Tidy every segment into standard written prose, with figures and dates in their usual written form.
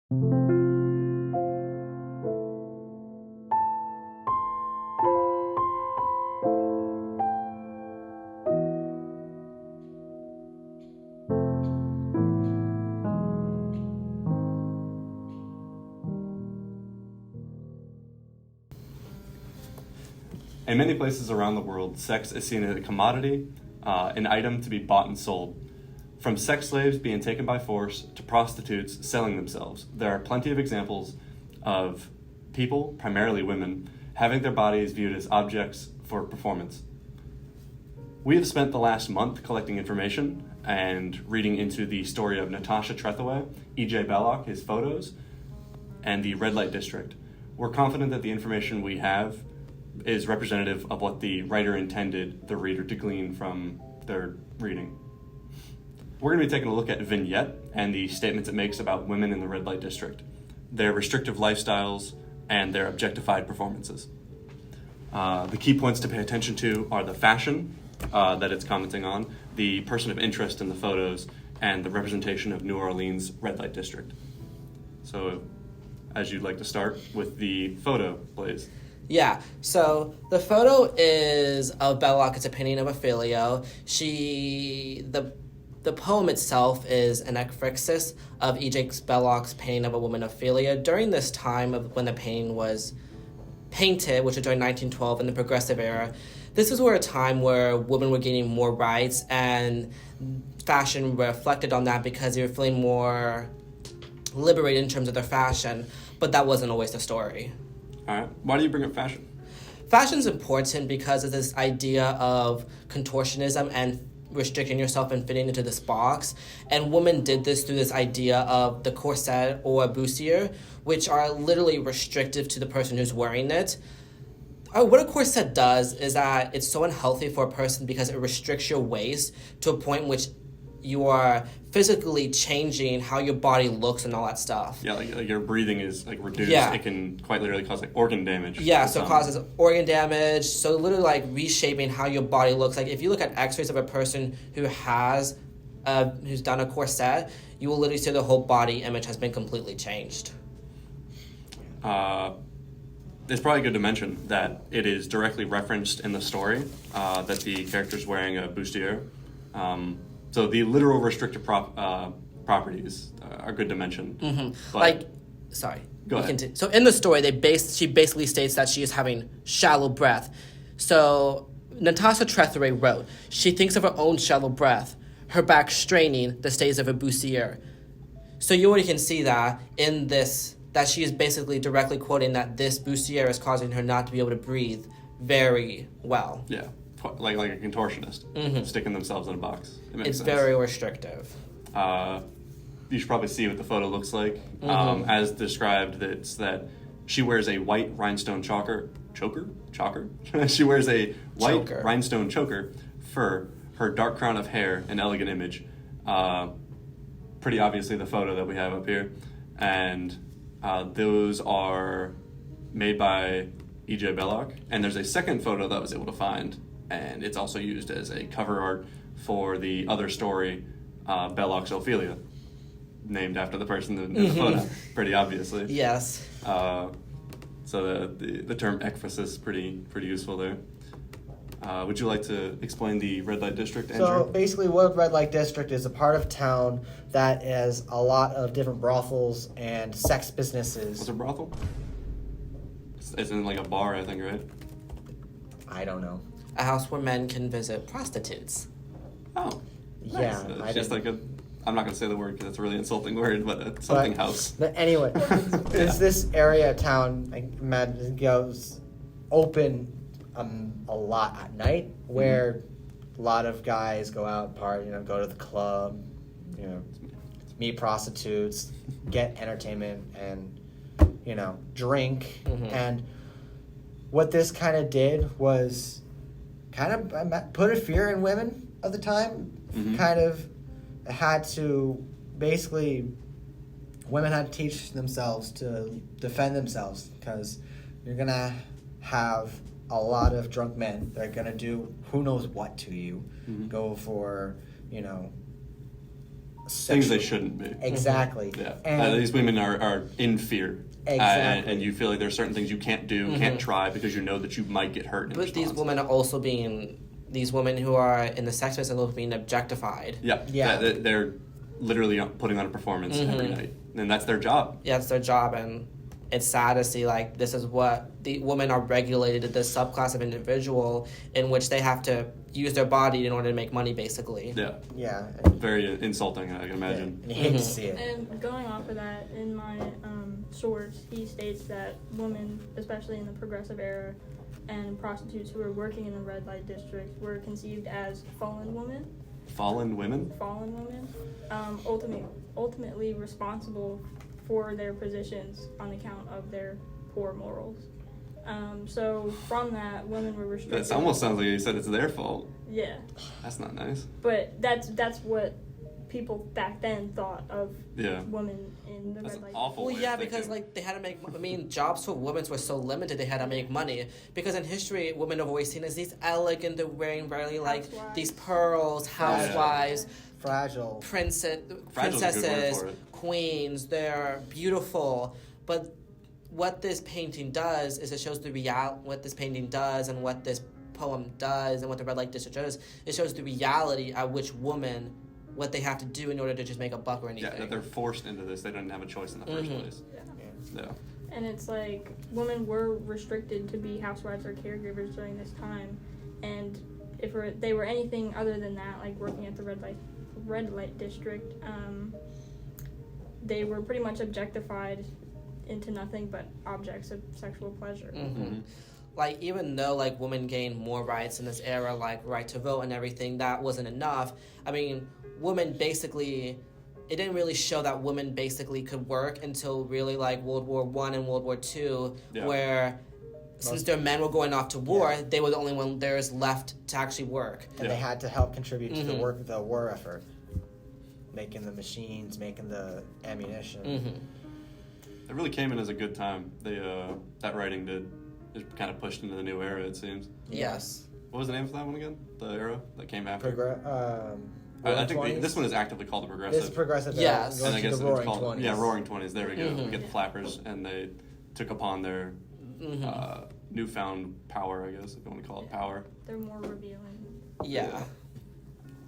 In many places around the world, sex is seen as a commodity, an item to be bought and sold. From sex slaves being taken by force to prostitutes selling themselves, there are plenty of examples of people, primarily women, having their bodies viewed as objects for performance. We have spent the last month collecting information and reading into the story of Natasha Trethewey, E.J. Belloc, his photos, and the red light district. We're confident that the information we have is representative of what the writer intended the reader to glean from their reading. We're going to be taking a look at Vignette and the statements it makes about women in the red light district, their restrictive lifestyles, and their objectified performances. The key points to pay attention to are the fashion that it's commenting on, the person of interest in the photos, and the representation of New Orleans red light district. So, as you'd like to start with the photo, Blaze. Yeah, so the photo is of Belloc's opinion of Ophelia. The poem itself is an ekphrasis of E.J. Belloc's painting of a woman Ophelia. During this time of when the painting was painted, which was during 1912 in the Progressive Era, this was a time where women were gaining more rights, and fashion reflected on that because they were feeling more liberated in terms of their fashion, but that wasn't always the story. All right. Why do you bring up fashion? Fashion's important because of this idea of contortionism and restricting yourself and fitting into this box. And women did this through this idea of the corset or bustier, which are literally restrictive to the person who's wearing it. What a corset does is that it's so unhealthy for a person because it restricts your waist to a point in which you are physically changing how your body looks and all that stuff. Yeah, like your breathing is reduced. Yeah. It can quite literally cause organ damage. Yeah, so it causes organ damage. So literally reshaping how your body looks. Like if you look at X-rays of a person who has who's done a corset, you will literally see their whole body image has been completely changed. It's probably good to mention that it is directly referenced in the story that the character's wearing a bustier. So the literal restrictive properties are good to mention. Mm-hmm. Sorry. Go ahead. So in the story, she basically states that she is having shallow breath. So Natasha Trethewey wrote, she thinks of her own shallow breath, her back straining the stays of a bustier. So you already can see that in this, that she is basically directly quoting that this bustier is causing her not to be able to breathe very well. Yeah. Like a contortionist, sticking themselves in a box. It's very restrictive. You should probably see what the photo looks like. As described, it's that she wears a white rhinestone choker. She wears a white rhinestone choker for her dark crown of hair, an elegant image. Pretty obviously the photo that we have up here. And those are made by E.J. Belloc. And there's a second photo that I was able to find, and it's also used as a cover art for the other story, Belloc's Ophelia, named after the person in the photo, pretty obviously. Yes. So the term ekphrasis is pretty useful there. Would you like to explain the red light district, Andrew? So basically what red light district is a part of town that has a lot of different brothels and sex businesses. What's a brothel? It's in like a bar, I think, right? I don't know. A house where men can visit prostitutes. Oh, nice. Yeah. It's just like I'm not going to say the word because it's a really insulting word, but something house. But anyway, there's this area of town, like, goes open a lot at night, where a lot of guys go out and party, go to the club, meet prostitutes, get entertainment, and, drink. And what this kind of did was kind of put a fear in women of the time. Kind of had to, basically, women had to teach themselves to defend themselves, because you're going to have a lot of drunk men that are going to do who knows what to you, go for, things they shouldn't be. Exactly. Yeah. And these women are in fear. Exactly. And you feel like there's certain things you can't do, can't try, because you know that you might get hurt in But response. these women are also these women who are in the sex business are being objectified. Yeah. They're literally putting on a performance every night. And that's their job. Yeah, it's their job, and it's sad to see, like, this is what the women are regulated to, this subclass of individual in which they have to use their body in order to make money, basically. Yeah. Yeah. Very insulting, I can imagine. And you hate to see it. And going off of that, in my source, he states that women, especially in the progressive era, and prostitutes who were working in the red light district were conceived as fallen women. Fallen women? Fallen women. Ultimately responsible for their positions on account of their poor morals. So from that, women were restricted. That almost sounds like you said it's their fault. Yeah. That's not nice. But that's what people back then thought of Yeah. women in the That's red light. awful. Well, way yeah, of because, thinking. like, they had to make, jobs for women were so limited, they had to make money. Because in history, women are always seen as these elegant, they're wearing very, like, Housewives. these pearls, housewives, Fragile. Fragile's a good word princesses, for it. queens, they're beautiful. But what this painting does is it shows what this painting does and what this poem does and what the red light district does. It shows the reality at which women, what they have to do in order to just make a buck or anything. Yeah, that they're forced into this. They didn't have a choice in the first place. Yeah. Yeah. And it's like women were restricted to be housewives or caregivers during this time, and if they were anything other than that, like working at the red light district, they were pretty much objectified into nothing but objects of sexual pleasure. Like, even though, like, women gained more rights in this era, like right to vote and everything, that wasn't enough. I mean, women basically, it didn't really show that women basically could work until really, like, World War I and World War II, where since their men were going off to war, they were the only one there's left to actually work. And they had to help contribute to the war effort. Making the machines, making the ammunition. It really came in as a good time. They that writing did. It kind of pushed into the new era, it seems. Yes. What was the name for that one again? The era that came after? I I think this one is actively called the progressive. This is progressive. Yes. And I guess the it's Roaring called 20s. Yeah, Roaring 20s. There we go. We get the flappers, and they took upon their newfound power, I guess, if you want to call it power. They're more revealing. Yeah.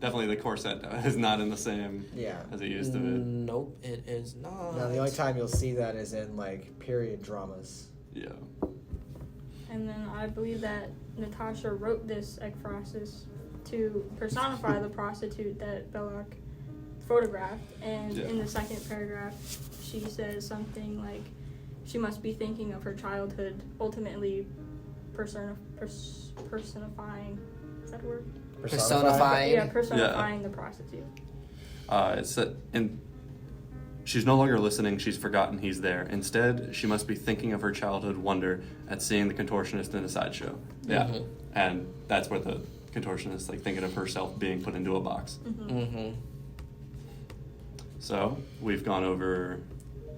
Definitely the corset is not in the same as it used to be. Nope, it is not. No, the only time you'll see that is in, like, period dramas. Yeah. And then I believe that Natasha wrote this ekphrasis to personify the prostitute that Belloc photographed. And in the second paragraph, she says something like, she must be thinking of her childhood, ultimately personifying, is that a word? Personifying. Yeah, personifying the prostitute. It's that she's no longer listening, she's forgotten he's there. Instead, she must be thinking of her childhood wonder at seeing the contortionist in a sideshow. Yeah. And that's where the contortionist, like, thinking of herself being put into a box. So, we've gone over,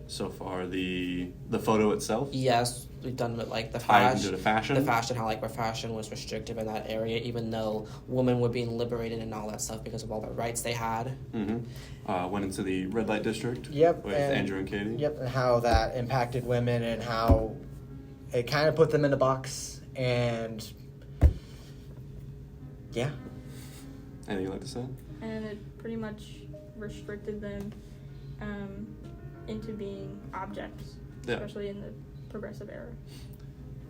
so far, the photo itself. Yes, we've done with, like, the Tied fashion. into the fashion. The fashion, how, like, where fashion was restrictive in that area, even though women were being liberated and all that stuff because of all the rights they had. Went into the red light district. Yep. With Andrew and Katie. Yep, and how that impacted women and how it kind of put them in a box. And yeah. Anything you'd like to say? And it pretty much restricted them into being objects, especially in the progressive era.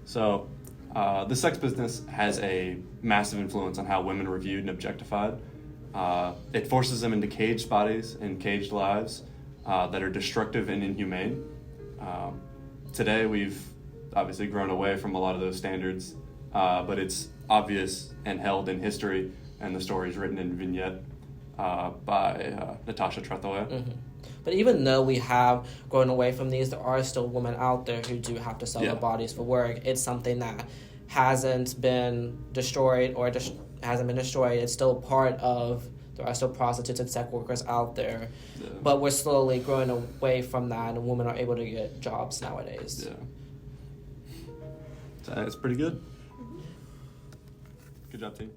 So, the sex business has a massive influence on how women are viewed and objectified. It forces them into caged bodies and caged lives that are destructive and inhumane. Today, we've obviously grown away from a lot of those standards, but it's obvious and held in history and the stories written in Vignette by Natasha Trethewey. But even though we have grown away from these, there are still women out there who do have to sell their bodies for work. It's something that hasn't been destroyed or hasn't been destroyed. It's still part of, there are still prostitutes and sex workers out there. Yeah. But we're slowly growing away from that, and women are able to get jobs nowadays. Yeah. So it's pretty good. Good job, team.